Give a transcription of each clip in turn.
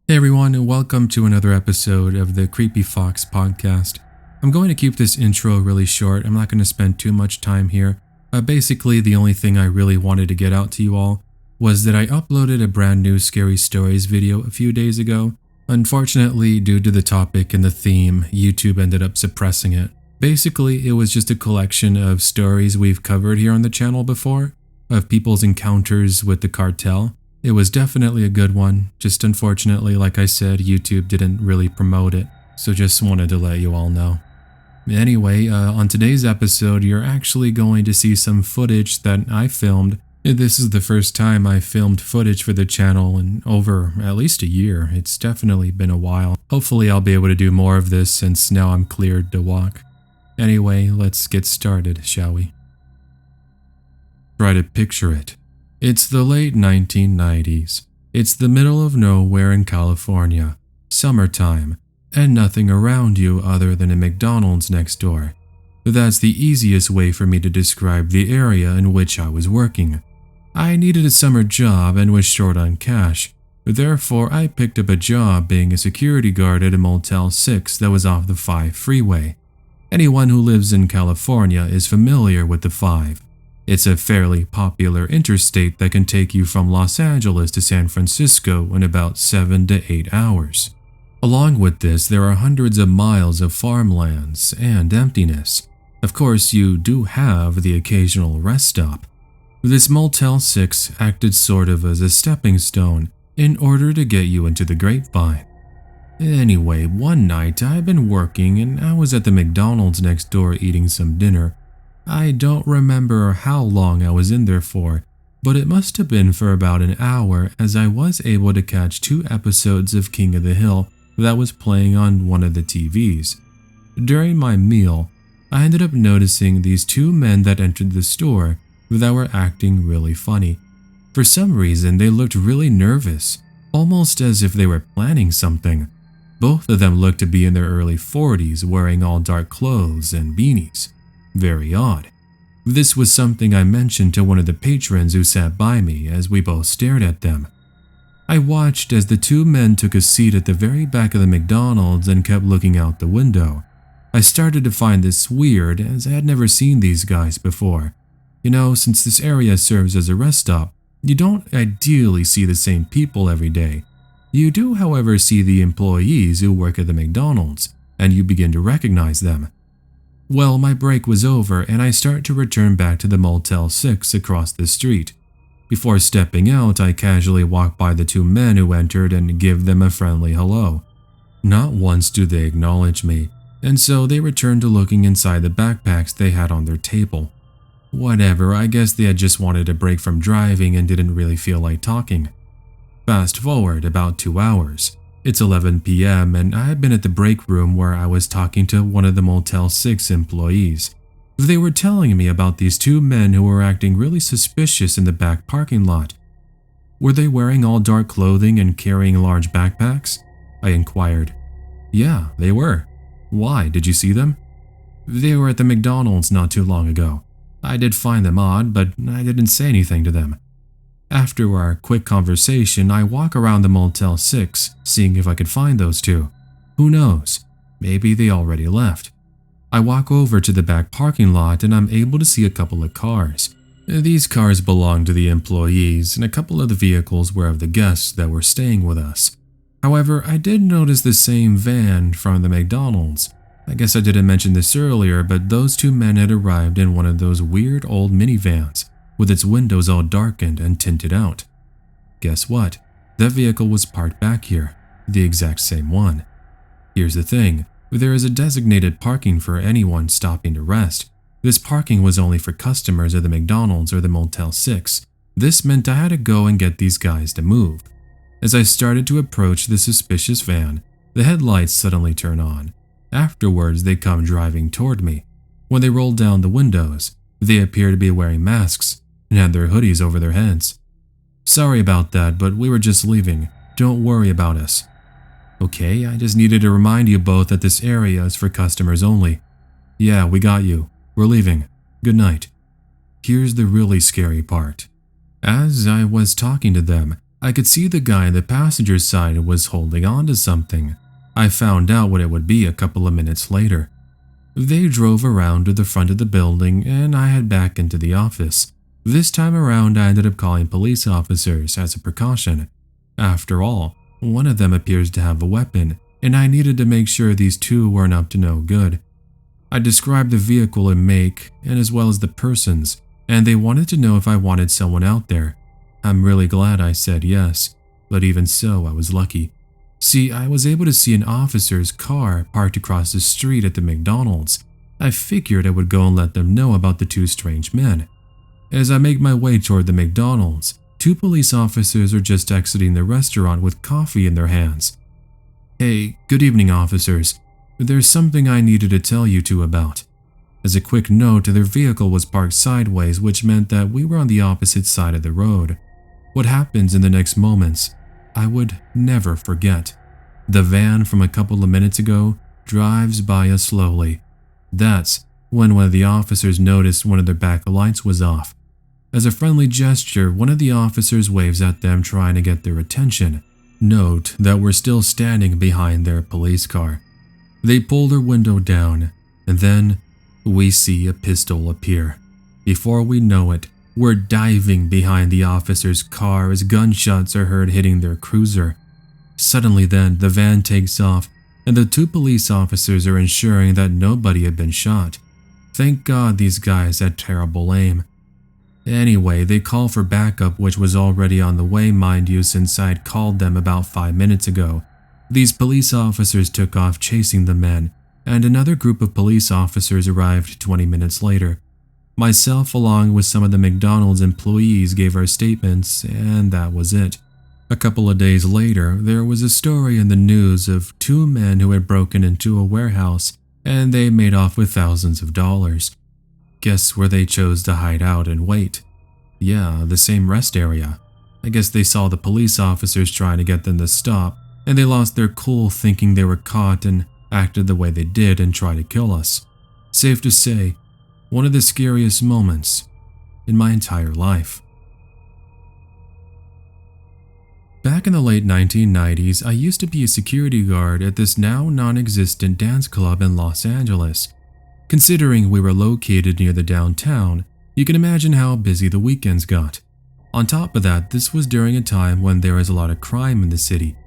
Hey everyone, and welcome to another episode of the Creepy Fox podcast. I'm going to keep this intro really short. I'm not going to spend too much time here. Basically, the only thing I really wanted to get out to you all was that I uploaded a brand new Scary Stories video a few days ago. Unfortunately, due to the topic and the theme, YouTube ended up suppressing it. Basically, it was just a collection of stories we've covered here on the channel before, of people's encounters with the cartel. It was definitely a good one, just unfortunately, like I said, YouTube didn't really promote it, so just wanted to let you all know. Anyway, on today's episode, you're actually going to see some footage that I filmed. This is the first time I filmed footage for the channel in over at least a year. It's definitely been a while. Hopefully I'll be able to do more of this since now I'm cleared to walk. Anyway, let's get started, shall we? Try to picture it. It's the late 1990s. It's the middle of nowhere in California, summertime, and nothing around you other than a McDonald's next door. That's the easiest way for me to describe the area in which I was working. I needed a summer job and was short on cash. Therefore, I picked up a job being a security guard at a Motel 6 that was off the 5 freeway. Anyone who lives in California is familiar with the 5. It's a fairly popular interstate that can take you from Los Angeles to San Francisco in about 7 to 8 hours. Along with this, there are hundreds of miles of farmlands and emptiness. Of course, you do have the occasional rest stop. This Motel 6 acted sort of as a stepping stone in order to get you into the grapevine. Anyway, one night I'd been working and I was at the McDonald's next door eating some dinner. I don't remember how long I was in there for, but it must have been for about an hour as I was able to catch 2 episodes of King of the Hill that was playing on one of the TVs. During my meal, I ended up noticing these 2 men that entered the store that were acting really funny. For some reason, they looked really nervous, almost as if they were planning something. Both of them looked to be in their early 40s, wearing all dark clothes and beanies. Very odd. This was something I mentioned to one of the patrons who sat by me as we both stared at them. I watched as the 2 men took a seat at the very back of the McDonald's and kept looking out the window. I started to find this weird as I had never seen these guys before. You know, since this area serves as a rest stop, you don't ideally see the same people every day. You do, however, see the employees who work at the McDonald's, and you begin to recognize them. Well, my break was over and I start to return back to the Motel 6 across the street. Before stepping out, I casually walk by the 2 men who entered and give them a friendly hello. Not once do they acknowledge me, and so they return to looking inside the backpacks they had on their table. Whatever, I guess they had just wanted a break from driving and didn't really feel like talking. Fast forward about 2 hours. It's 11 p.m. and I had been at the break room where I was talking to one of the Motel 6 employees. They were telling me about these 2 men who were acting really suspicious in the back parking lot. Were they wearing all dark clothing and carrying large backpacks? I inquired. Yeah, they were. Why, did you see them? They were at the McDonald's not too long ago. I did find them odd, but I didn't say anything to them. After our quick conversation, I walk around the Motel 6, seeing if I could find those 2. Who knows? Maybe they already left. I walk over to the back parking lot and I'm able to see a couple of cars. These cars belong to the employees and a couple of the vehicles were of the guests that were staying with us. However, I did notice the same van from the McDonald's. I guess I didn't mention this earlier, but those 2 men had arrived in one of those weird old minivans, with its windows all darkened and tinted out. Guess what? That vehicle was parked back here, the exact same one. Here's the thing, there is a designated parking for anyone stopping to rest. This parking was only for customers of the McDonald's or the Motel 6. This meant I had to go and get these guys to move. As I started to approach the suspicious van, the headlights suddenly turn on. Afterwards, they come driving toward me. When they roll down the windows, they appear to be wearing masks and had their hoodies over their heads. Sorry about that, but we were just leaving. Don't worry about us. Okay, I just needed to remind you both that this area is for customers only. Yeah, we got you. We're leaving. Good night. Here's the really scary part. As I was talking to them, I could see the guy on the passenger side was holding on to something. I found out what it would be a couple of minutes later. They drove around to the front of the building and I head back into the office. This time around, I ended up calling police officers as a precaution. After all, one of them appears to have a weapon, and I needed to make sure these two weren't up to no good. I described the vehicle and make, and as well as the persons, and they wanted to know if I wanted someone out there. I'm really glad I said yes, but even so, I was lucky. See, I was able to see an officer's car parked across the street at the McDonald's. I figured I would go and let them know about the two strange men. As I make my way toward the McDonald's, two police officers are just exiting the restaurant with coffee in their hands. Hey, good evening, officers. There's something I needed to tell you two about. As a quick note, their vehicle was parked sideways, which meant that we were on the opposite side of the road. What happens in the next moments, I would never forget. The van from a couple of minutes ago drives by us slowly. That's when one of the officers noticed one of their back lights was off. As a friendly gesture, one of the officers waves at them, trying to get their attention. Note that we're still standing behind their police car. They pull their window down, and then we see a pistol appear. Before we know it, we're diving behind the officer's car as gunshots are heard hitting their cruiser. Suddenly then, the van takes off, and the two police officers are ensuring that nobody had been shot. Thank God these guys had terrible aim. Anyway, they call for backup, which was already on the way, mind you, since I'd called them about 5 minutes ago. These police officers took off chasing the men, and another group of police officers arrived 20 minutes later. Myself, along with some of the McDonald's employees, gave our statements, and that was it. A couple of days later, there was a story in the news of two men who had broken into a warehouse, and they made off with thousands of dollars. Guess where they chose to hide out and wait? Yeah, the same rest area. I guess they saw the police officers trying to get them to stop, and they lost their cool thinking they were caught and acted the way they did and tried to kill us. Safe to say, one of the scariest moments in my entire life. Back in the late 1990s, I used to be a security guard at this now non-existent dance club in Los Angeles. Considering we were located near the downtown, you can imagine how busy the weekends got. On top of that, this was during a time when there was a lot of crime in the city.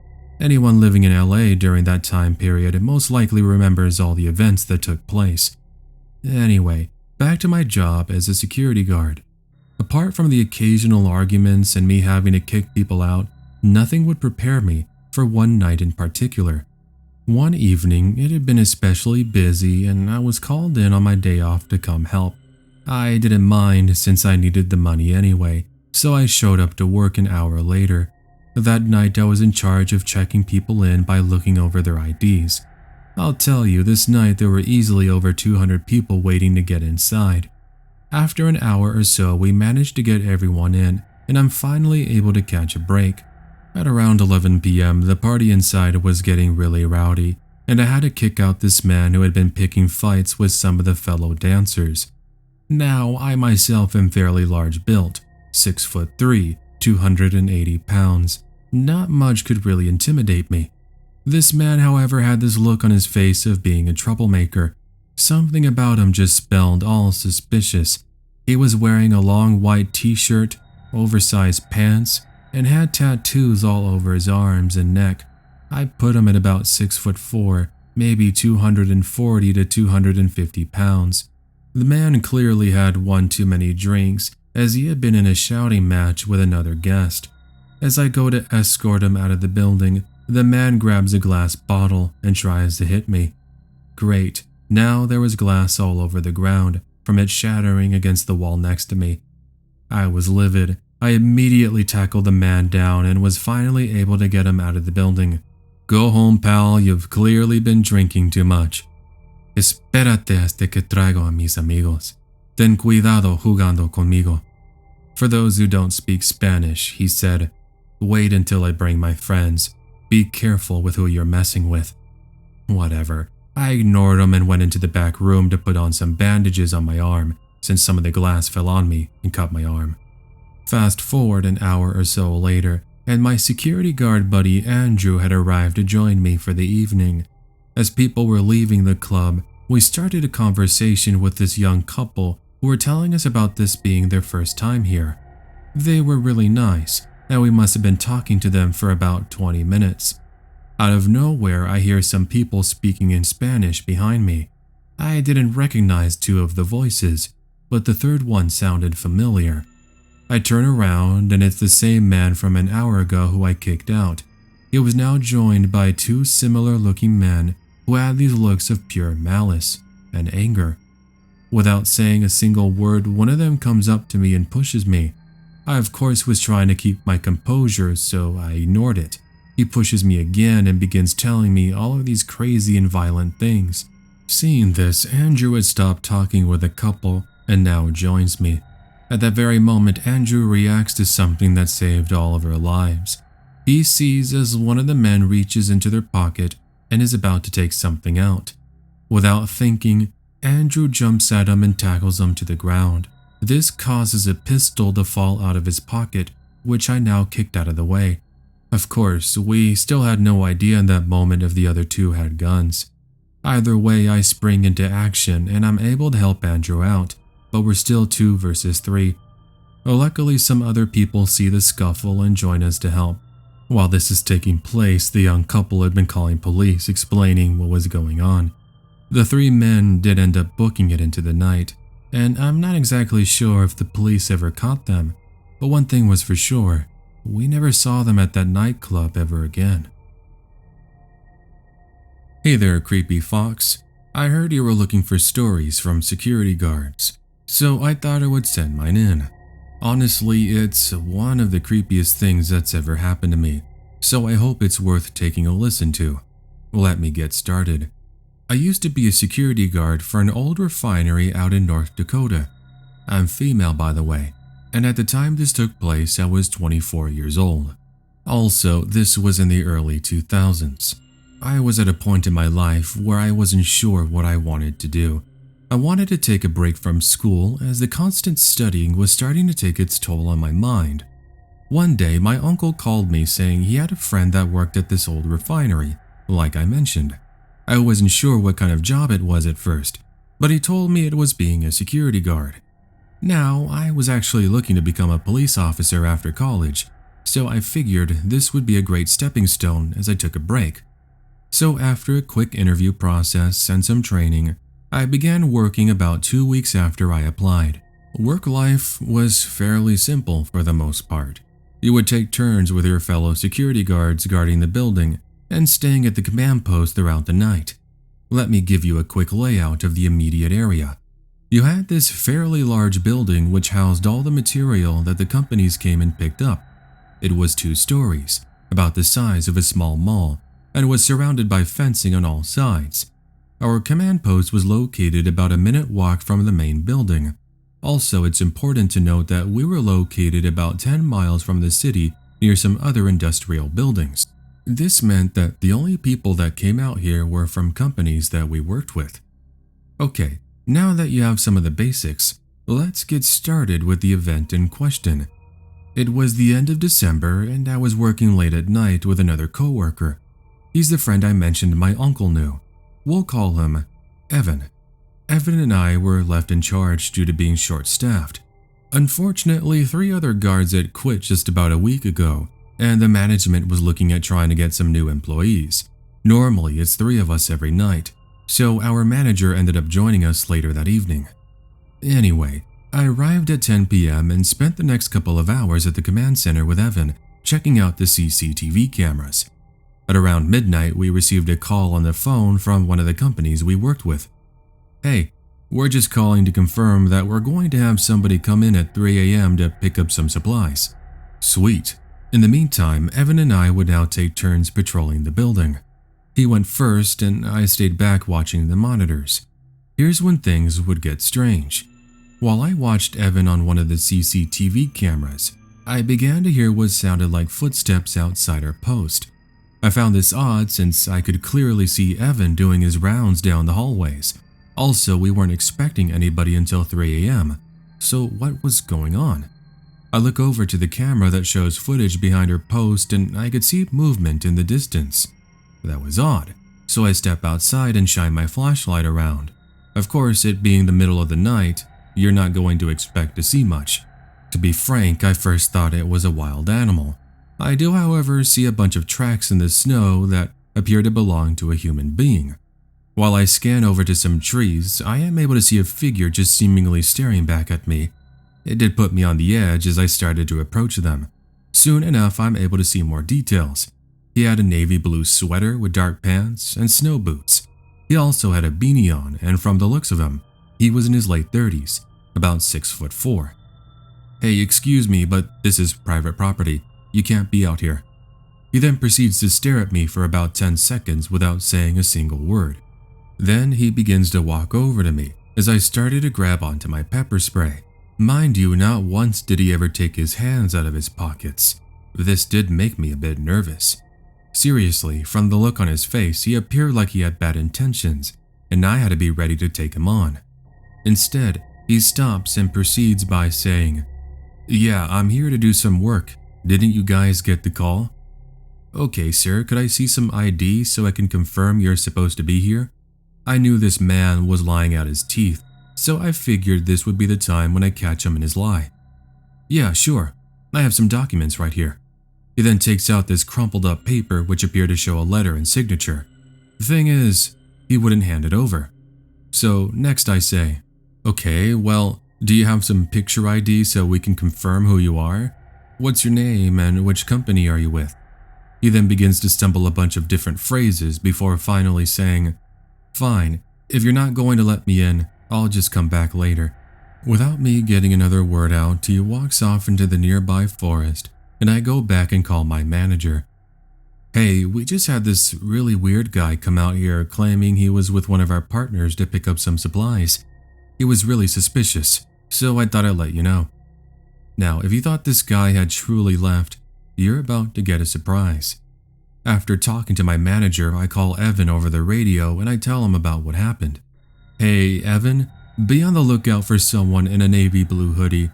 Anyone living in LA during that time period most likely remembers all the events that took place. Anyway, back to my job as a security guard. Apart from the occasional arguments and me having to kick people out, nothing would prepare me for one night in particular. One evening, it had been especially busy and I was called in on my day off to come help. I didn't mind since I needed the money anyway, so I showed up to work an hour later. That night I was in charge of checking people in by looking over their IDs. I'll tell you, this night there were easily over 200 people waiting to get inside. After an hour or so, we managed to get everyone in, and I'm finally able to catch a break. At around 11 p.m., the party inside was getting really rowdy, and I had to kick out this man who had been picking fights with some of the fellow dancers. Now, I myself am fairly large built, 6'3", 280 pounds. Not much could really intimidate me. This man, however, had this look on his face of being a troublemaker. Something about him just spelled all suspicious. He was wearing a long white t-shirt, oversized pants, and had tattoos all over his arms and neck. I put him at about 6'4", maybe 240 to 250 pounds. The man clearly had one too many drinks, as he had been in a shouting match with another guest. As I go to escort him out of the building, the man grabs a glass bottle and tries to hit me. Great, now there was glass all over the ground, from it shattering against the wall next to me. I was livid. I immediately tackled the man down and was finally able to get him out of the building. Go home, pal, you've clearly been drinking too much. Espérate hasta que traigo a mis amigos. Ten cuidado jugando conmigo. For those who don't speak Spanish, he said, wait until I bring my friends. Be careful with who you're messing with. Whatever. I ignored him and went into the back room to put on some bandages on my arm, since some of the glass fell on me and cut my arm. Fast forward an hour or so later, and my security guard buddy Andrew had arrived to join me for the evening. As people were leaving the club, we started a conversation with this young couple who were telling us about this being their first time here. They were really nice, and we must have been talking to them for about 20 minutes. Out of nowhere, I hear some people speaking in Spanish behind me. I didn't recognize two of the voices, but the third one sounded familiar. I turn around and it's the same man from an hour ago who I kicked out. He was now joined by two similar looking men who had these looks of pure malice and anger. Without saying a single word, one of them comes up to me and pushes me. I of course was trying to keep my composure, so I ignored it. He pushes me again and begins telling me all of these crazy and violent things. Seeing this, Andrew had stopped talking with the couple and now joins me. At that very moment, Andrew reacts to something that saved all of our lives. He sees as one of the men reaches into their pocket and is about to take something out. Without thinking, Andrew jumps at him and tackles him to the ground. This causes a pistol to fall out of his pocket, which I now kicked out of the way. Of course, we still had no idea in that moment if the other two had guns. Either way, I spring into action and I'm able to help Andrew out, but we're still 2 versus 3. Luckily, some other people see the scuffle and join us to help. While this is taking place, the young couple had been calling police, explaining what was going on. The 3 men did end up booking it into the night, and I'm not exactly sure if the police ever caught them, but one thing was for sure, we never saw them at that nightclub ever again. Hey there, Creepy Fox. I heard you were looking for stories from security guards, so I thought I would send mine in. Honestly, it's one of the creepiest things that's ever happened to me, so I hope it's worth taking a listen to. Let me get started. I used to be a security guard for an old refinery out in North Dakota. I'm female, by the way, and at the time this took place, I was 24 years old. Also, this was in the early 2000s. I was at a point in my life where I wasn't sure what I wanted to do. I wanted to take a break from school as the constant studying was starting to take its toll on my mind. One day, my uncle called me saying he had a friend that worked at this old refinery, like I mentioned. I wasn't sure what kind of job it was at first, but he told me it was being a security guard. Now, I was actually looking to become a police officer after college, so I figured this would be a great stepping stone as I took a break. So after a quick interview process and some training, I began working about 2 weeks after I applied. Work life was fairly simple for the most part. You would take turns with your fellow security guards guarding the building and staying at the command post throughout the night. Let me give you a quick layout of the immediate area. You had this fairly large building which housed all the material that the companies came and picked up. It was 2 stories, about the size of a small mall, and was surrounded by fencing on all sides. Our command post was located about a minute walk from the main building. Also, it's important to note that we were located about 10 miles from the city near some other industrial buildings. This meant that the only people that came out here were from companies that we worked with. Okay, now that you have some of the basics, let's get started with the event in question. It was the end of December and I was working late at night with another coworker. He's the friend I mentioned my uncle knew. We'll call him Evan. Evan and I were left in charge due to being short-staffed. Unfortunately, 3 other guards had quit just about a week ago, and the management was looking at trying to get some new employees. Normally, it's 3 of us every night, so our manager ended up joining us later that evening. Anyway, I arrived at 10 p.m. and spent the next couple of hours at the command center with Evan, checking out the CCTV cameras. At around midnight, we received a call on the phone from one of the companies we worked with. Hey, we're just calling to confirm that we're going to have somebody come in at 3 a.m. to pick up some supplies. Sweet. In the meantime, Evan and I would now take turns patrolling the building. He went first and I stayed back watching the monitors. Here's when things would get strange. While I watched Evan on one of the CCTV cameras, I began to hear what sounded like footsteps outside our post. I found this odd since I could clearly see Evan doing his rounds down the hallways. Also, we weren't expecting anybody until 3 a.m., so what was going on? I look over to the camera that shows footage behind her post and I could see movement in the distance. That was odd, so I step outside and shine my flashlight around. Of course, it being the middle of the night, you're not going to expect to see much. To be frank, I first thought it was a wild animal. I do, however, see a bunch of tracks in the snow that appear to belong to a human being. While I scan over to some trees, I am able to see a figure just seemingly staring back at me. It did put me on the edge as I started to approach them. Soon enough, I'm able to see more details. He had a navy blue sweater with dark pants and snow boots. He also had a beanie on, and from the looks of him, he was in his late 30s, about 6'4". "Hey, excuse me, but this is private property. You can't be out here." He then proceeds to stare at me for about 10 seconds without saying a single word. Then he begins to walk over to me as I started to grab onto my pepper spray. Mind you, not once did he ever take his hands out of his pockets. This did make me a bit nervous. Seriously, from the look on his face, he appeared like he had bad intentions, and I had to be ready to take him on. Instead, he stops and proceeds by saying, "Yeah, I'm here to do some work. Didn't you guys get the call?" "Okay, sir, could I see some ID so I can confirm you're supposed to be here?" I knew this man was lying out his teeth, so I figured this would be the time when I catch him in his lie. "Yeah, sure. I have some documents right here." He then takes out this crumpled up paper which appeared to show a letter and signature. The thing is, he wouldn't hand it over. So next I say, "Okay, well, do you have some picture ID so we can confirm who you are? What's your name and which company are you with?" He then begins to stumble a bunch of different phrases before finally saying, "Fine, if you're not going to let me in, I'll just come back later." Without me getting another word out, he walks off into the nearby forest, and I go back and call my manager. "Hey, we just had this really weird guy come out here claiming he was with one of our partners to pick up some supplies. He was really suspicious, so I thought I'd let you know." Now, if you thought this guy had truly left, you're about to get a surprise. After talking to my manager, I call Evan over the radio and I tell him about what happened. "Hey, Evan, be on the lookout for someone in a navy blue hoodie.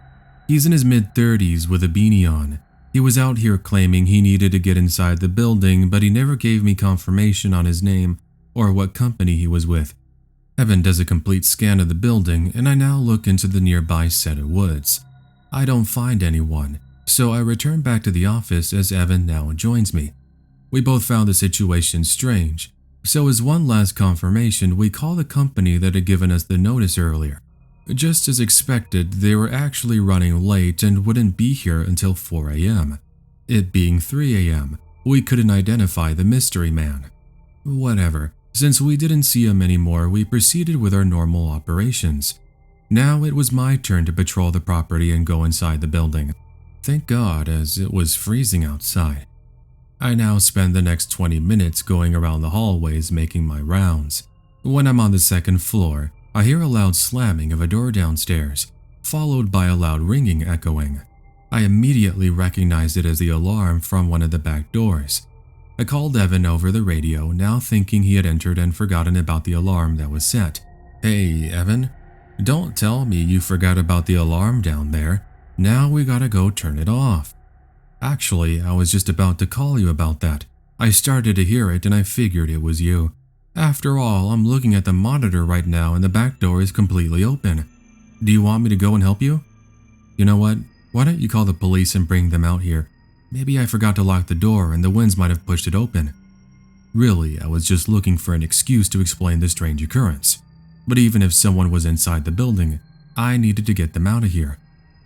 He's in his mid-30s with a beanie on. He was out here claiming he needed to get inside the building, but he never gave me confirmation on his name or what company he was with." Evan does a complete scan of the building, and I now look into the nearby set of woods. I don't find anyone, so I return back to the office as Evan now joins me. We both found the situation strange, so as one last confirmation, we call the company that had given us the notice earlier. Just as expected, they were actually running late and wouldn't be here until 4 a.m. It being 3 a.m., we couldn't identify the mystery man. Whatever, since we didn't see him anymore, we proceeded with our normal operations. Now it was my turn to patrol the property and go inside the building. Thank God, as it was freezing outside. I now spend the next 20 minutes going around the hallways making my rounds. When I'm on the second floor, I hear a loud slamming of a door downstairs, followed by a loud ringing echoing. I immediately recognized it as the alarm from one of the back doors. I called Evan over the radio, now thinking he had entered and forgotten about the alarm that was set. "Hey, Evan, don't tell me you forgot about the alarm down there. Now we gotta go turn it off." "Actually, I was just about to call you about that. I started to hear it and I figured it was you. After all, I'm looking at the monitor right now and the back door is completely open. Do you want me to go and help you?" "You know what? Why don't you call the police and bring them out here? Maybe I forgot to lock the door and the winds might have pushed it open." Really, I was just looking for an excuse to explain the strange occurrence. But even if someone was inside the building, I needed to get them out of here.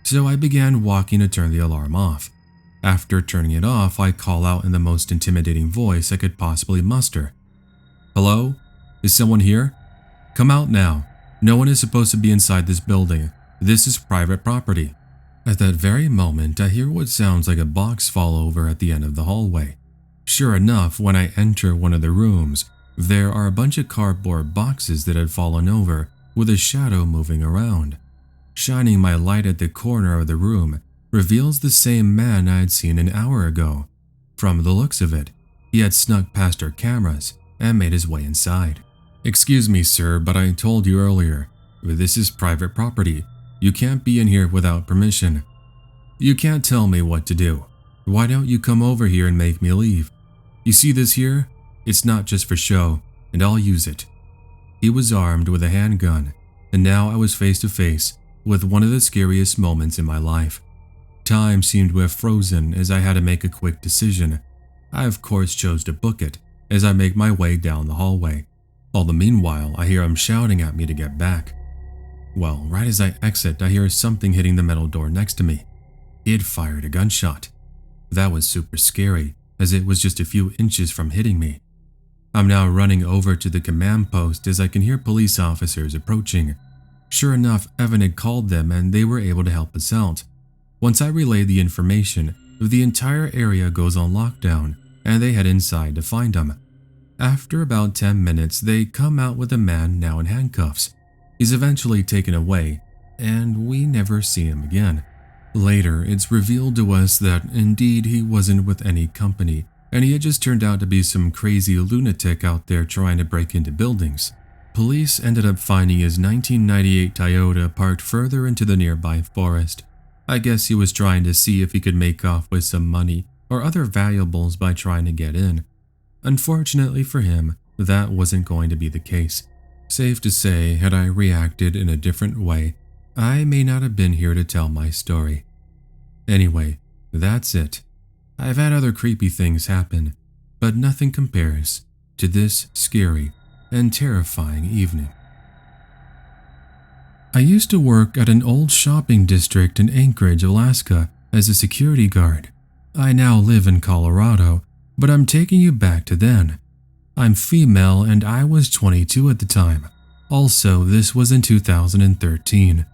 So I began walking to turn the alarm off. After turning it off, I call out in the most intimidating voice I could possibly muster. "Hello? Is someone here? Come out now. No one is supposed to be inside this building. This is private property." At that very moment, I hear what sounds like a box fall over at the end of the hallway. Sure enough, when I enter one of the rooms, there are a bunch of cardboard boxes that had fallen over, with a shadow moving around. Shining my light at the corner of the room reveals the same man I had seen an hour ago. From the looks of it, he had snuck past our cameras and made his way inside. "Excuse me, sir, but I told you earlier, this is private property. You can't be in here without permission." You can't tell me what to do. Why don't you come over here and make me leave? You see this here? It's not just for show, and I'll use it." He was armed with a handgun, and now I was face to face with one of the scariest moments in my life. Time seemed to have frozen as I had to make a quick decision. I of course chose to book it as I make my way down the hallway. All the meanwhile, I hear him shouting at me to get back. Well, right as I exit, I hear something hitting the metal door next to me. He had fired a gunshot. That was super scary, as it was just a few inches from hitting me. I'm now running over to the command post as I can hear police officers approaching. Sure enough, Evan had called them and they were able to help us out. Once I relay the information, the entire area goes on lockdown and they head inside to find him. After about 10 minutes, they come out with a man now in handcuffs. He's eventually taken away, and we never see him again. Later, it's revealed to us that indeed he wasn't with any company, and he had just turned out to be some crazy lunatic out there trying to break into buildings. Police ended up finding his 1998 Toyota parked further into the nearby forest. I guess he was trying to see if he could make off with some money or other valuables by trying to get in. Unfortunately for him, that wasn't going to be the case. Safe to say, had I reacted in a different way, I may not have been here to tell my story. Anyway, that's it. I've had other creepy things happen, but nothing compares to this scary and terrifying evening. I used to work at an old shopping district in Anchorage, Alaska as a security guard. I now live in Colorado, but I'm taking you back to then. I'm female and I was 22 at the time. Also, this was in 2013.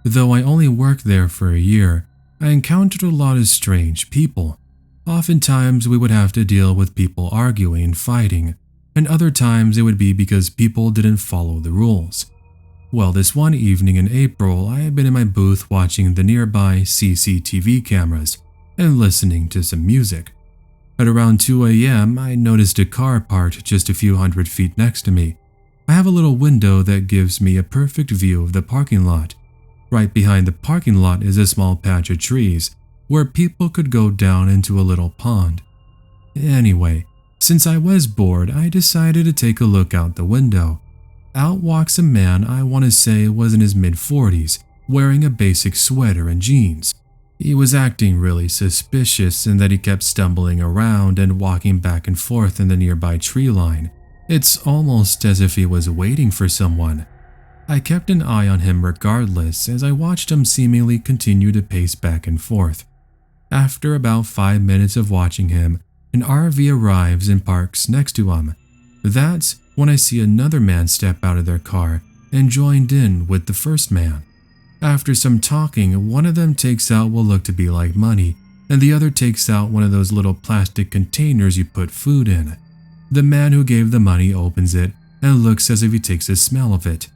Though I only worked there for a year, I encountered a lot of strange people. Oftentimes we would have to deal with people arguing and fighting, and other times it would be because people didn't follow the rules. Well, this one evening in April, I had been in my booth watching the nearby CCTV cameras and listening to some music. At around 2 a.m., I noticed a car parked just a few hundred feet next to me. I have a little window that gives me a perfect view of the parking lot. Right behind the parking lot is a small patch of trees where people could go down into a little pond. Anyway, since I was bored, I decided to take a look out the window. Out walks a man I want to say was in his mid-40s, wearing a basic sweater and jeans. He was acting really suspicious in that he kept stumbling around and walking back and forth in the nearby tree line. It's almost as if he was waiting for someone. I kept an eye on him regardless as I watched him seemingly continue to pace back and forth. After about 5 minutes of watching him, an RV arrives and parks next to him. That's when I see another man step out of their car and joined in with the first man. After some talking, one of them takes out what looked to be like money, and the other takes out one of those little plastic containers you put food in. The man who gave the money opens it and looks as if he takes a smell of it.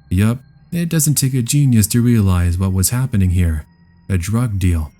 Yup, it doesn't take a genius to realize what was happening here. A drug deal.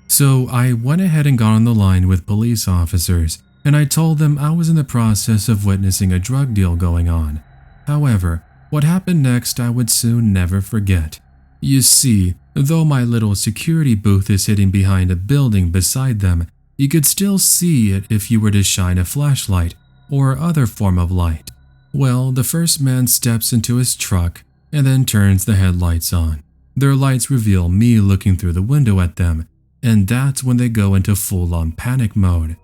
So I went ahead and got on the line with police officers, and I told them I was in the process of witnessing a drug deal going on. However, what happened next I would soon never forget. You see, though my little security booth is hidden behind a building beside them, you could still see it if you were to shine a flashlight or other form of light. Well, the first man steps into his truck and then turns the headlights on. Their lights reveal me looking through the window at them, and that's when they go into full-on panic mode.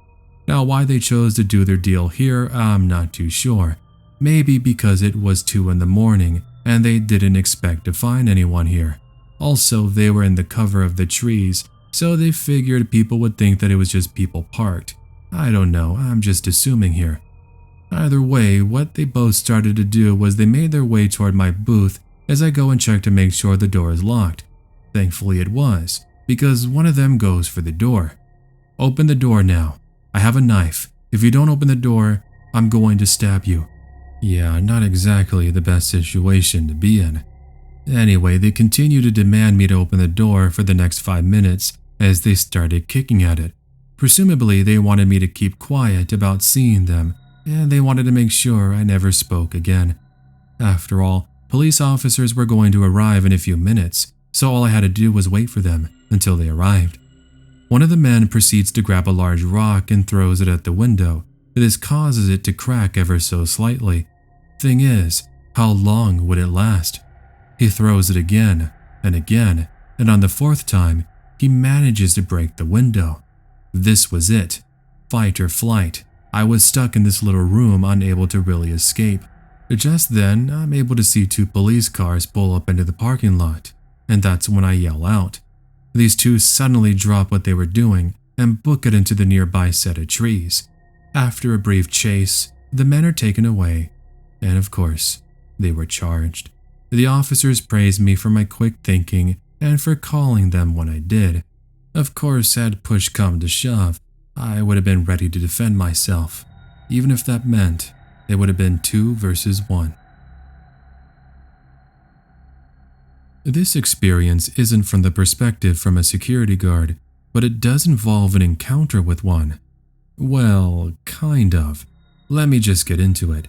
Now, why they chose to do their deal here, I'm not too sure. Maybe because it was 2 in the morning and they didn't expect to find anyone here. Also, they were in the cover of the trees, so they figured people would think that it was just people parked. I don't know, I'm just assuming here. Either way, what they both started to do was they made their way toward my booth as I go and check to make sure the door is locked. Thankfully it was, because one of them goes for the door. "Open the door now. I have a knife. If you don't open the door, I'm going to stab you." Yeah, not exactly the best situation to be in. Anyway, they continued to demand me to open the door for the next 5 minutes as they started kicking at it. Presumably, they wanted me to keep quiet about seeing them, and they wanted to make sure I never spoke again. After all, police officers were going to arrive in a few minutes, so all I had to do was wait for them until they arrived. One of the men proceeds to grab a large rock and throws it at the window. This causes it to crack ever so slightly. Thing is, how long would it last? He throws it again, and on the fourth time, he manages to break the window. This was it. Fight or flight. I was stuck in this little room, unable to really escape. Just then, I'm able to see two police cars pull up into the parking lot, and that's when I yell out. These two suddenly drop what they were doing and book it into the nearby set of trees. After a brief chase, the men are taken away, and of course, they were charged. The officers praised me for my quick thinking and for calling them when I did. Of course, had push come to shove, I would have been ready to defend myself, even if that meant it would have been 2 versus 1. This experience isn't from the perspective from a security guard, but it does involve an encounter with one. Well, kind of. Let me just get into it.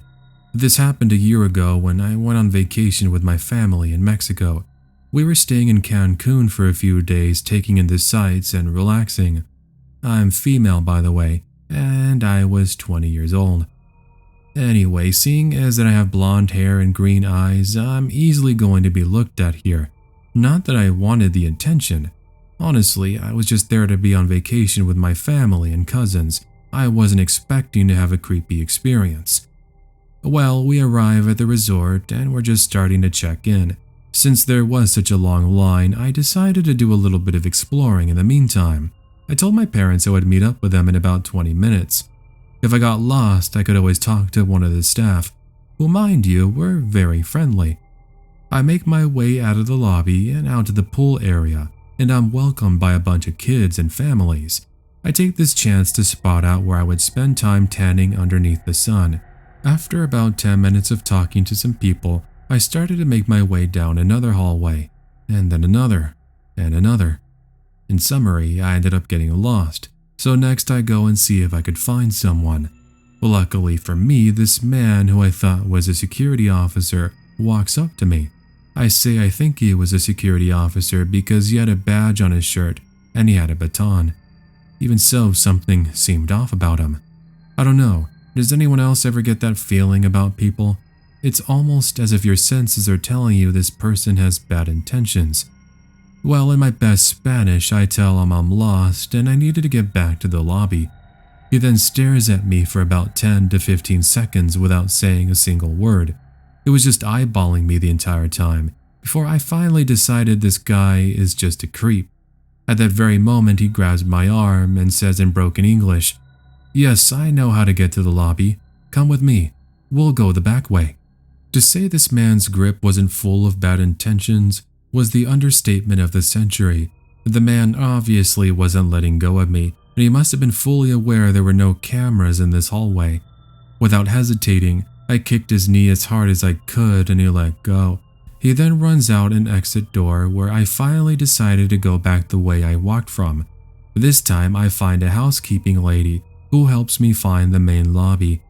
This happened a year ago when I went on vacation with my family in Mexico. We were staying in Cancun for a few days, taking in the sights and relaxing. I'm female, by the way, and I was 20 years old. Anyway, seeing as that I have blonde hair and green eyes, I'm easily going to be looked at here. Not that I wanted the attention. Honestly, I was just there to be on vacation with my family and cousins. I wasn't expecting to have a creepy experience. Well, we arrive at the resort and we're just starting to check in. Since there was such a long line, I decided to do a little bit of exploring in the meantime. I told my parents I would meet up with them in about 20 minutes. If I got lost, I could always talk to one of the staff, who, mind you, were very friendly. I make my way out of the lobby and out to the pool area, and I'm welcomed by a bunch of kids and families. I take this chance to spot out where I would spend time tanning underneath the sun. After about 10 minutes of talking to some people, I started to make my way down another hallway, and then another, and another. In summary, I ended up getting lost, so next I go and see if I could find someone. Luckily for me, this man who I thought was a security officer walks up to me. I say I think he was a security officer because he had a badge on his shirt and he had a baton. Even so, something seemed off about him. I don't know, does anyone else ever get that feeling about people? It's almost as if your senses are telling you this person has bad intentions. Well, in my best Spanish, I tell him I'm lost and I needed to get back to the lobby. He then stares at me for about 10 to 15 seconds without saying a single word. It was just eyeballing me the entire time, before I finally decided this guy is just a creep. At that very moment, he grabs my arm and says in broken English, "Yes, I know how to get to the lobby. Come with me. We'll go the back way." To say this man's grip wasn't full of bad intentions was the understatement of the century. The man obviously wasn't letting go of me, and he must have been fully aware there were no cameras in this hallway. Without hesitating, I kicked his knee as hard as I could and he let go. He then runs out an exit door where I finally decided to go back the way I walked from. This time I find a housekeeping lady who helps me find the main lobby.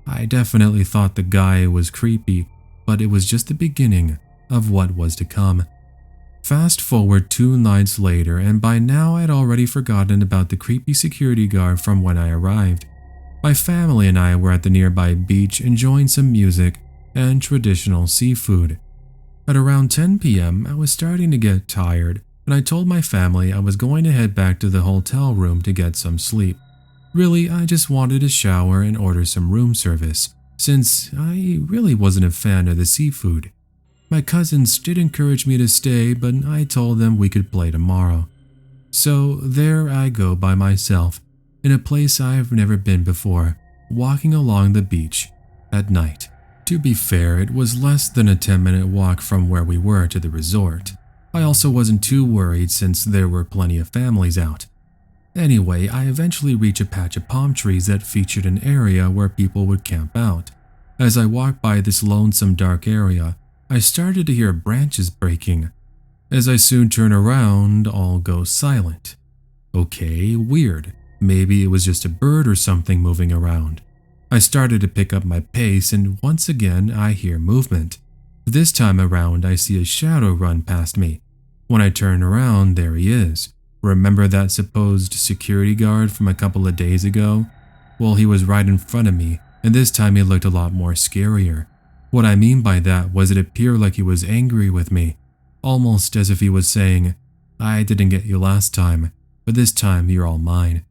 I definitely thought the guy was creepy, but it was just the beginning of what was to come. Fast forward 2 nights later, and by now I'd already forgotten about the creepy security guard from when I arrived. My family and I were at the nearby beach enjoying some music and traditional seafood. At around 10 p.m., I was starting to get tired, and I told my family I was going to head back to the hotel room to get some sleep. Really, I just wanted to shower and order some room service, since I really wasn't a fan of the seafood. My cousins did encourage me to stay, but I told them we could play tomorrow. So there I go by myself, in a place I've never been before, walking along the beach at night. To be fair, it was less than a 10-minute walk from where we were to the resort. I also wasn't too worried since there were plenty of families out. Anyway, I eventually reach a patch of palm trees that featured an area where people would camp out. As I walked by this lonesome dark area, I started to hear branches breaking. As I soon turn around, all goes silent. Okay, weird. Maybe it was just a bird or something moving around. I started to pick up my pace and once again I hear movement. This time around I see a shadow run past me. When I turn around, there he is. Remember that supposed security guard from a couple of days ago? Well, he was right in front of me, and this time he looked a lot more scarier. What I mean by that was it appeared like he was angry with me, almost as if he was saying, "I didn't get you last time, but this time you're all mine."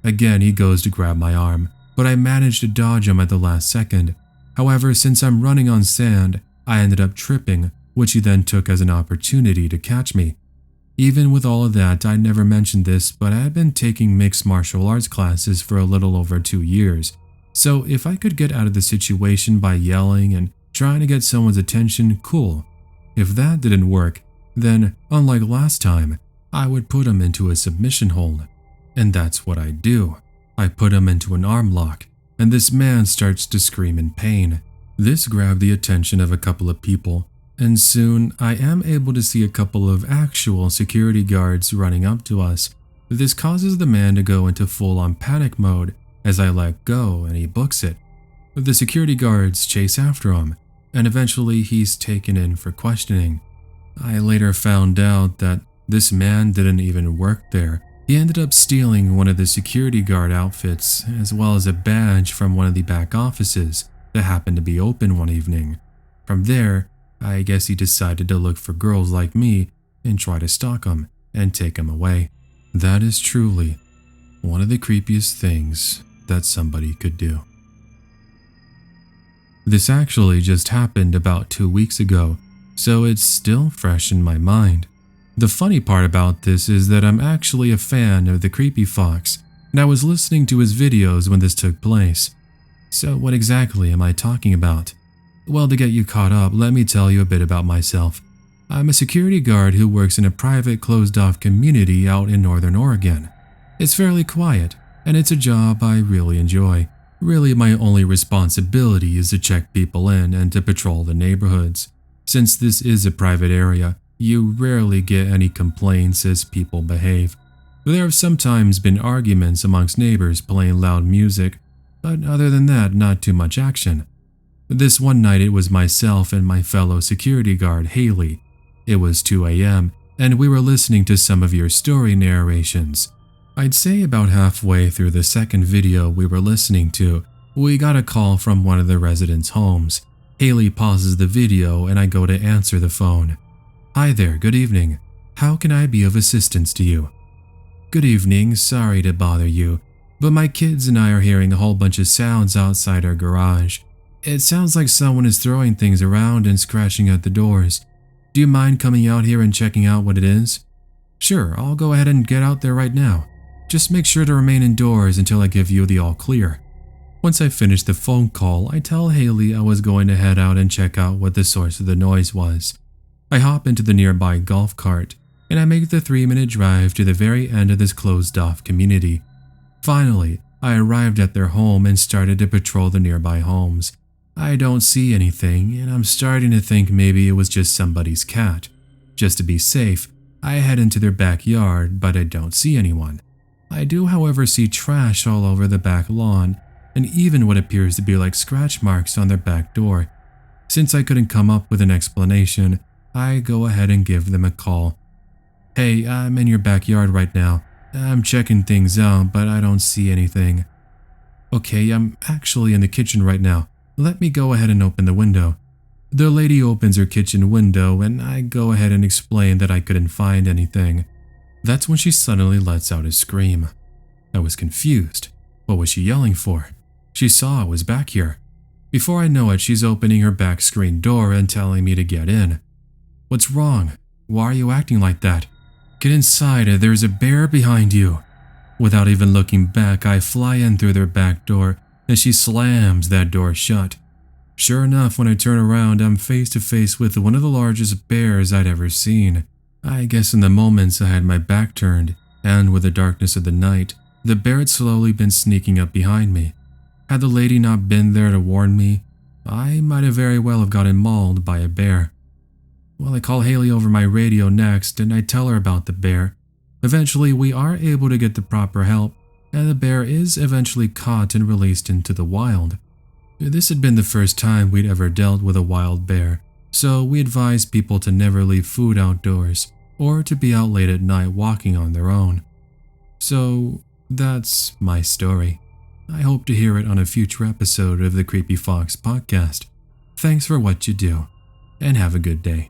Again, he goes to grab my arm, but I managed to dodge him at the last second. However, since I'm running on sand, I ended up tripping, which he then took as an opportunity to catch me. Even with all of that, I never mentioned this, but I had been taking mixed martial arts classes for a little over 2 years. So if I could get out of the situation by yelling and trying to get someone's attention, cool. If that didn't work, then, unlike last time, I would put him into a submission hold. And that's what I do. I put him into an arm lock, and this man starts to scream in pain. This grabbed the attention of a couple of people, and soon I am able to see a couple of actual security guards running up to us. This causes the man to go into full-on panic mode as I let go and he books it. The security guards chase after him, and eventually he's taken in for questioning. I later found out that this man didn't even work there. He ended up stealing one of the security guard outfits, as well as a badge from one of the back offices that happened to be open one evening. From there, I guess he decided to look for girls like me and try to stalk them and take them away. That is truly one of the creepiest things that somebody could do. This actually just happened about 2 weeks ago, so it's still fresh in my mind. The funny part about this is that I'm actually a fan of the Creepy Fox, and I was listening to his videos when this took place. So what exactly am I talking about? Well, to get you caught up, let me tell you a bit about myself. I'm a security guard who works in a private closed-off community out in Northern Oregon. It's fairly quiet, and it's a job I really enjoy. Really, my only responsibility is to check people in and to patrol the neighborhoods. Since this is a private area, you rarely get any complaints as people behave. There have sometimes been arguments amongst neighbors playing loud music, but other than that, not too much action. This one night it was myself and my fellow security guard, Haley. It was 2 a.m., and we were listening to some of your story narrations. I'd say about halfway through the second video we were listening to, we got a call from one of the residents' homes. Haley pauses the video and I go to answer the phone. "Hi there, good evening. How can I be of assistance to you?" "Good evening, sorry to bother you, but my kids and I are hearing a whole bunch of sounds outside our garage. It sounds like someone is throwing things around and scratching at the doors. Do you mind coming out here and checking out what it is?" "Sure, I'll go ahead and get out there right now. Just make sure to remain indoors until I give you the all clear." Once I finish the phone call, I tell Haley I was going to head out and check out what the source of the noise was. I hop into the nearby golf cart, and I make the 3-minute drive to the very end of this closed-off community. Finally, I arrived at their home and started to patrol the nearby homes. I don't see anything, and I'm starting to think maybe it was just somebody's cat. Just to be safe, I head into their backyard, but I don't see anyone. I do, however, see trash all over the back lawn, and even what appears to be like scratch marks on their back door. Since I couldn't come up with an explanation, I go ahead and give them a call. "Hey, I'm in your backyard right now. I'm checking things out, but I don't see anything." "Okay, I'm actually in the kitchen right now. Let me go ahead and open the window." The lady opens her kitchen window, and I go ahead and explain that I couldn't find anything. That's when she suddenly lets out a scream. I was confused. What was she yelling for? She saw I was back here. Before I know it, she's opening her back screen door and telling me to get in. "What's wrong? Why are you acting like that? Get inside, there's a bear behind you." Without even looking back, I fly in through their back door, and she slams that door shut. Sure enough, when I turn around, I'm face to face with one of the largest bears I'd ever seen. I guess in the moments I had my back turned, and with the darkness of the night, the bear had slowly been sneaking up behind me. Had the lady not been there to warn me, I might have very well have gotten mauled by a bear. Well, I call Haley over my radio next, and I tell her about the bear. Eventually, we are able to get the proper help, and the bear is eventually caught and released into the wild. This had been the first time we'd ever dealt with a wild bear, so we advised people to never leave food outdoors or to be out late at night walking on their own. So that's my story. I hope to hear it on a future episode of the Creepy Fox podcast. Thanks for what you do, and have a good day.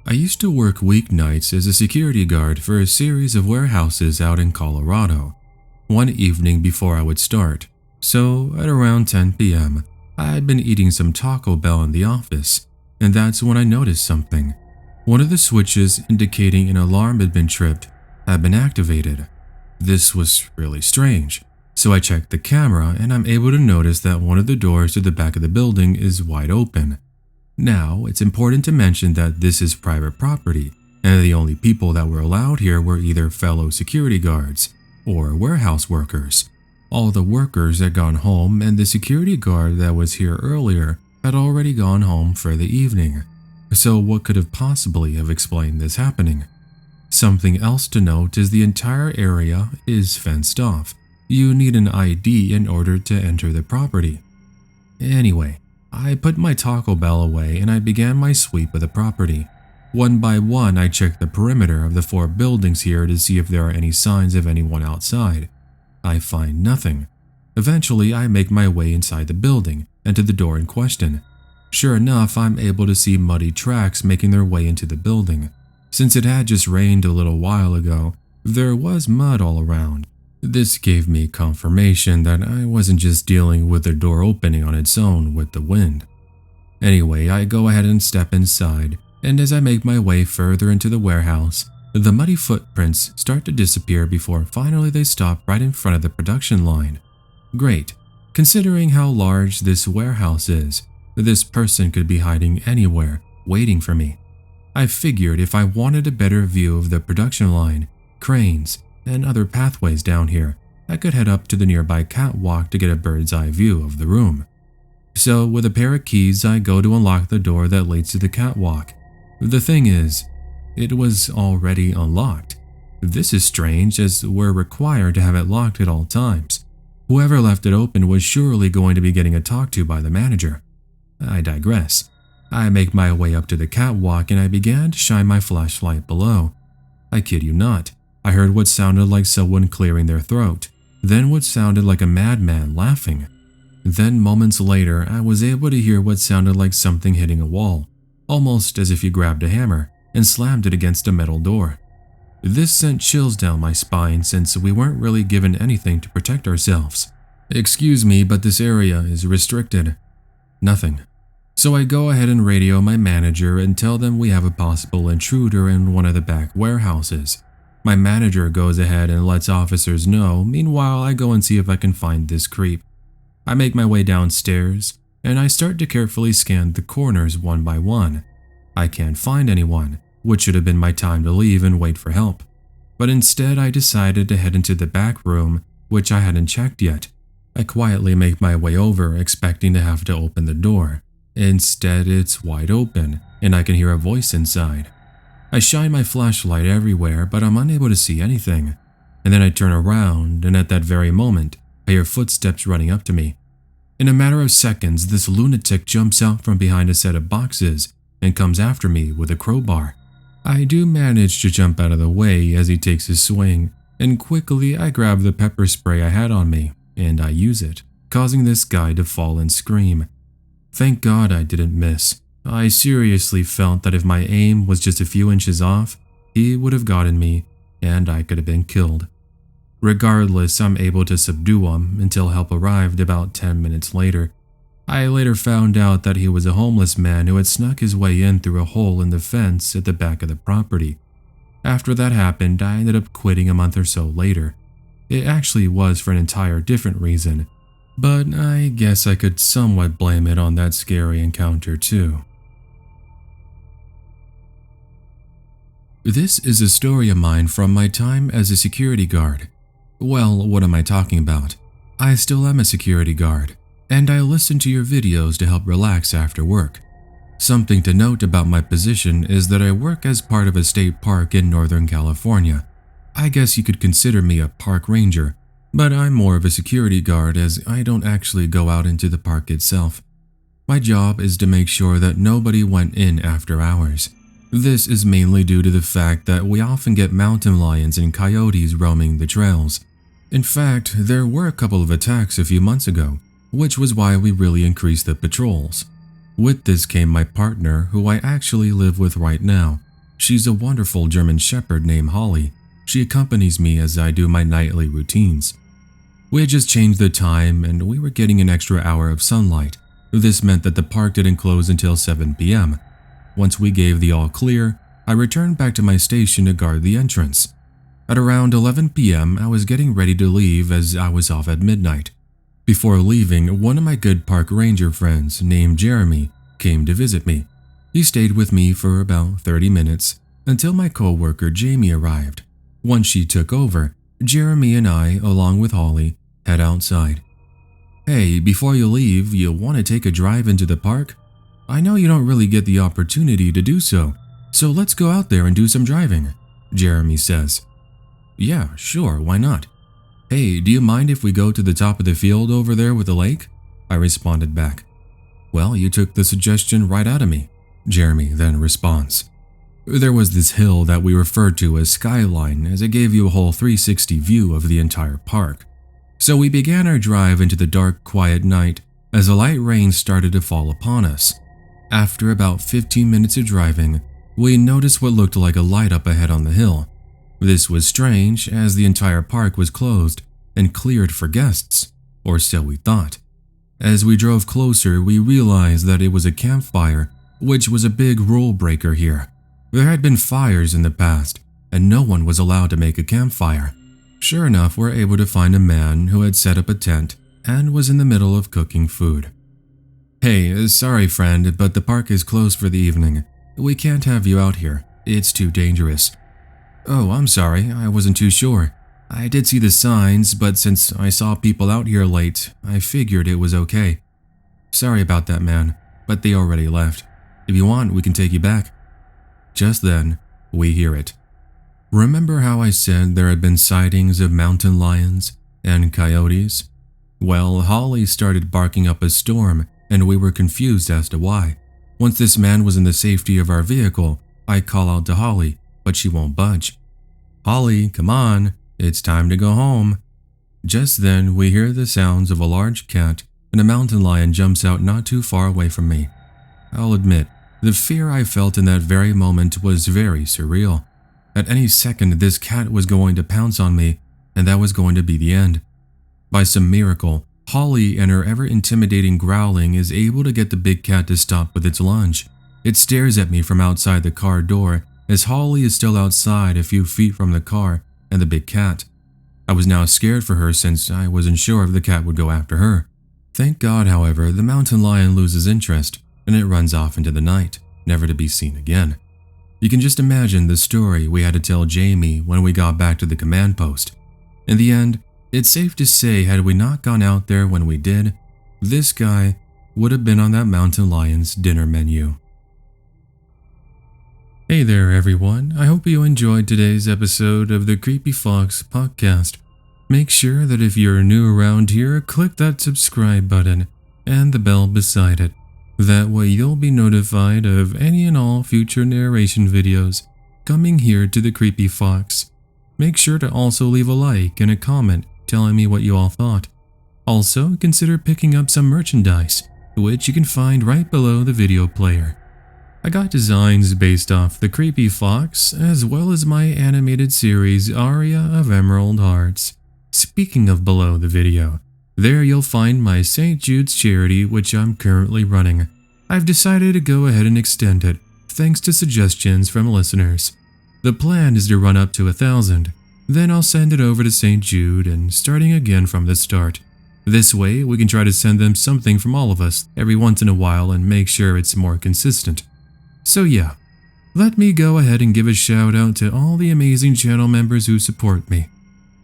I used to work weeknights as a security guard for a series of warehouses out in Colorado. One evening before I would start, so at around 10 p.m., I had been eating some Taco Bell in the office, and that's when I noticed something. One of the switches indicating an alarm had been tripped had been activated. This was really strange, so I checked the camera and I'm able to notice that one of the doors to the back of the building is wide open. Now, it's important to mention that this is private property, and the only people that were allowed here were either fellow security guards or warehouse workers. All the workers had gone home, and the security guard that was here earlier had already gone home for the evening. So what could have possibly have explained this happening? Something else to note is the entire area is fenced off. You need an ID in order to enter the property. Anyway, I put my Taco Bell away and I began my sweep of the property. One by one, I checked the perimeter of the 4 buildings here to see if there are any signs of anyone outside. I find nothing. Eventually, I make my way inside the building and to the door in question. Sure enough, I'm able to see muddy tracks making their way into the building. Since it had just rained a little while ago, there was mud all around. This gave me confirmation that I wasn't just dealing with the door opening on its own with the wind. Anyway, I go ahead and step inside, and as I make my way further into the warehouse, the muddy footprints start to disappear before finally they stop right in front of the production line. Great, considering how large this warehouse is, this person could be hiding anywhere, waiting for me. I figured if I wanted a better view of the production line, cranes, and other pathways down here, I could head up to the nearby catwalk to get a bird's eye view of the room. So with a pair of keys, I go to unlock the door that leads to the catwalk. The thing is, it was already unlocked. This is strange as we're required to have it locked at all times. Whoever left it open was surely going to be getting a talk to by the manager. I digress. I make my way up to the catwalk and I began to shine my flashlight below. I kid you not, I heard what sounded like someone clearing their throat, then what sounded like a madman laughing. Then moments later, I was able to hear what sounded like something hitting a wall, almost as if you grabbed a hammer and slammed it against a metal door. This sent chills down my spine since we weren't really given anything to protect ourselves. Excuse me, but this area is restricted. Nothing. So I go ahead and radio my manager and tell them we have a possible intruder in one of the back warehouses. My manager goes ahead and lets officers know. Meanwhile, I go and see if I can find this creep. I make my way downstairs and I start to carefully scan the corners one by one. I can't find anyone, which should have been my time to leave and wait for help. But instead, I decided to head into the back room, which I hadn't checked yet. I quietly make my way over, expecting to have to open the door. Instead, it's wide open, and I can hear a voice inside. I shine my flashlight everywhere, but I'm unable to see anything. And then I turn around, and at that very moment, I hear footsteps running up to me. In a matter of seconds, this lunatic jumps out from behind a set of boxes and comes after me with a crowbar. I do manage to jump out of the way as he takes his swing, and quickly I grab the pepper spray I had on me, and I use it, causing this guy to fall and scream. Thank God I didn't miss. I seriously felt that if my aim was just a few inches off, he would have gotten me, and I could have been killed. Regardless, I'm able to subdue him until help arrived about 10 minutes later. I later found out that he was a homeless man who had snuck his way in through a hole in the fence at the back of the property. After that happened, I ended up quitting a month or so later. It actually was for an entire different reason, but I guess I could somewhat blame it on that scary encounter too. This is a story of mine from my time as a security guard. Well, what am I talking about? I still am a security guard, and I listen to your videos to help relax after work. Something to note about my position is that I work as part of a state park in Northern California. I guess you could consider me a park ranger, but I'm more of a security guard as I don't actually go out into the park itself. My job is to make sure that nobody went in after hours. This is mainly due to the fact that we often get mountain lions and coyotes roaming the trails. In fact, there were a couple of attacks a few months ago, which was why we really increased the patrols. With this came my partner, who I actually live with right now. She's a wonderful German Shepherd named Holly. She accompanies me as I do my nightly routines. We had just changed the time and we were getting an extra hour of sunlight. This meant that the park didn't close until 7 p.m. Once we gave the all clear, I returned back to my station to guard the entrance. At around 11 p.m., I was getting ready to leave as I was off at midnight. Before leaving, one of my good park ranger friends named Jeremy came to visit me. He stayed with me for about 30 minutes until my co-worker Jamie arrived. Once she took over, Jeremy and I, along with Holly, head outside. "Hey, before you leave, you want to take a drive into the park? I know you don't really get the opportunity to do so let's go out there and do some driving," Jeremy says. "Yeah, sure, why not? Hey, do you mind if we go to the top of the field over there with the lake?" I responded back. "Well, you took the suggestion right out of me," Jeremy then responds. There was this hill that we referred to as Skyline, as it gave you a whole 360 view of the entire park. So we began our drive into the dark, quiet night as a light rain started to fall upon us. After about 15 minutes of driving, we noticed what looked like a light up ahead on the hill. This was strange, as the entire park was closed and cleared for guests, or so we thought. As we drove closer, we realized that it was a campfire, which was a big rule breaker here. There had been fires in the past, and no one was allowed to make a campfire. Sure enough, we're able to find a man who had set up a tent and was in the middle of cooking food. "Hey, sorry friend, but the park is closed for the evening. We can't have you out here. It's too dangerous." "Oh, I'm sorry, I wasn't too sure. I did see the signs, but since I saw people out here late, I figured it was okay." "Sorry about that, man, but they already left. If you want, we can take you back." Just then, we hear it. Remember how I said there had been sightings of mountain lions and coyotes? Well, Holly started barking up a storm, and we were confused as to why. Once this man was in the safety of our vehicle, I call out to Holly, but she won't budge. "Holly, come on, it's time to go home." Just then, we hear the sounds of a large cat, and a mountain lion jumps out not too far away from me. I'll admit, the fear I felt in that very moment was very surreal. At any second, this cat was going to pounce on me, and that was going to be the end. By some miracle, Holly and her ever-intimidating growling is able to get the big cat to stop with its lunge. It stares at me from outside the car door, as Holly is still outside a few feet from the car and the big cat. I was now scared for her since I wasn't sure if the cat would go after her. Thank God, however, the mountain lion loses interest, and it runs off into the night, never to be seen again. You can just imagine the story we had to tell Jamie when we got back to the command post. In the end, it's safe to say had we not gone out there when we did, this guy would have been on that mountain lion's dinner menu. Hey there everyone, I hope you enjoyed today's episode of the Creepy Fox podcast. Make sure that if you're new around here, click that subscribe button and the bell beside it. That way you'll be notified of any and all future narration videos coming here to the Creepy Fox. Make sure to also leave a like and a comment telling me what you all thought. Also, consider picking up some merchandise, which you can find right below the video player. I got designs based off the Creepy Fox, as well as my animated series Aria of Emerald Hearts. Speaking of below the video, there you'll find my St. Jude's charity, which I'm currently running. I've decided to go ahead and extend it, thanks to suggestions from listeners. The plan is to run up to 1,000, then I'll send it over to St. Jude and starting again from the start. This way, we can try to send them something from all of us every once in a while and make sure it's more consistent. So yeah, let me go ahead and give a shout out to all the amazing channel members who support me.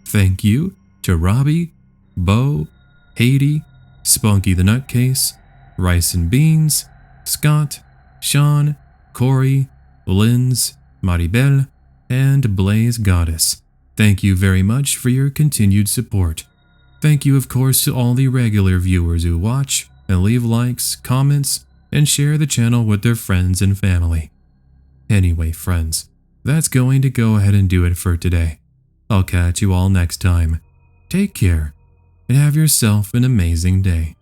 Thank you to Robbie, Bo, Haiti, Spunky the Nutcase, Rice and Beans, Scott, Sean, Corey, Linz, Maribel, and Blaze Goddess. Thank you very much for your continued support. Thank you of course to all the regular viewers who watch and leave likes, comments, and share the channel with their friends and family. Anyway, friends, that's going to go ahead and do it for today. I'll catch you all next time. Take care and have yourself an amazing day.